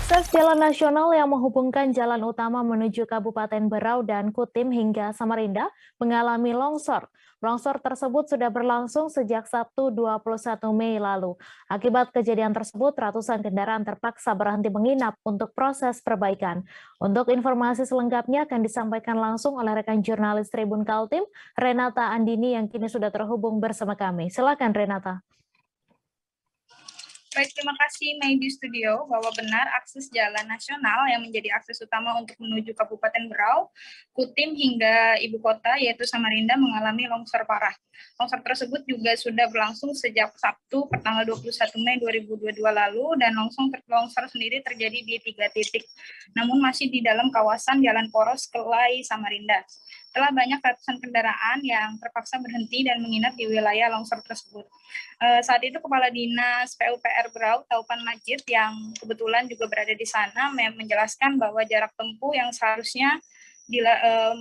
Akses jalan nasional yang menghubungkan jalan utama menuju Kabupaten Berau dan Kutim hingga Samarinda mengalami longsor. Longsor tersebut sudah berlangsung sejak Sabtu 21 Mei lalu. Akibat kejadian tersebut, ratusan kendaraan terpaksa berhenti menginap untuk proses perbaikan. Untuk informasi selengkapnya akan disampaikan langsung oleh rekan jurnalis Tribun Kaltim, Renata Andini yang kini sudah terhubung bersama kami. Silakan Renata. Baik, terima kasih Mei di studio bahwa benar akses jalan nasional yang menjadi akses utama untuk menuju Kabupaten Berau, Kutim hingga ibu kota yaitu Samarinda mengalami longsor parah. Longsor tersebut juga sudah berlangsung sejak Sabtu pertanggal 21 Mei 2022 lalu dan longsor sendiri terjadi di 3 titik, namun masih di dalam kawasan Jalan Poros Kelai Samarinda. Telah banyak ratusan kendaraan yang terpaksa berhenti dan menginap di wilayah longsor tersebut. Saat itu Kepala Dinas PUPR Berau, Taupan Majid, yang kebetulan juga berada di sana, menjelaskan bahwa jarak tempuh yang seharusnya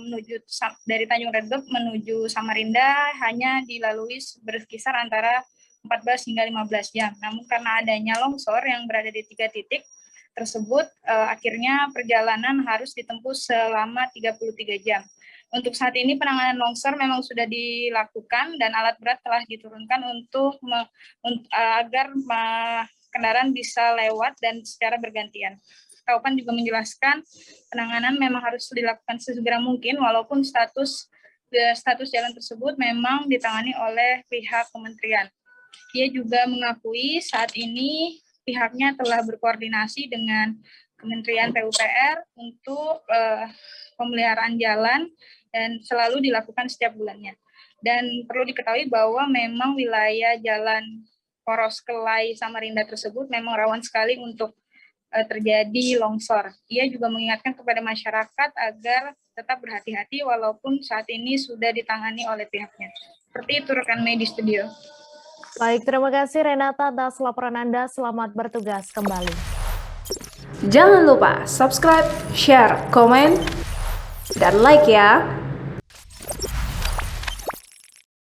menuju dari Tanjung Redop menuju Samarinda hanya dilalui berkisar antara 14 hingga 15 jam. Namun karena adanya longsor yang berada di 3 titik tersebut, akhirnya perjalanan harus ditempuh selama 33 jam. Untuk saat ini penanganan longsor memang sudah dilakukan dan alat berat telah diturunkan agar kendaraan bisa lewat dan secara bergantian. Taupan juga menjelaskan penanganan memang harus dilakukan sesegera mungkin walaupun status jalan tersebut memang ditangani oleh pihak kementerian. Ia juga mengakui saat ini pihaknya telah berkoordinasi dengan Kementerian PUPR untuk pemeliharaan jalan dan selalu dilakukan setiap bulannya. Dan perlu diketahui bahwa memang wilayah Jalan Poros Kelai Samarinda tersebut memang rawan sekali untuk terjadi longsor. Ia juga mengingatkan kepada masyarakat agar tetap berhati-hati walaupun saat ini sudah ditangani oleh pihaknya. Seperti itu rekan Mei di studio. Baik, terima kasih Renata atas laporan Anda. Selamat bertugas kembali. Jangan lupa subscribe, share, komen, dan like ya.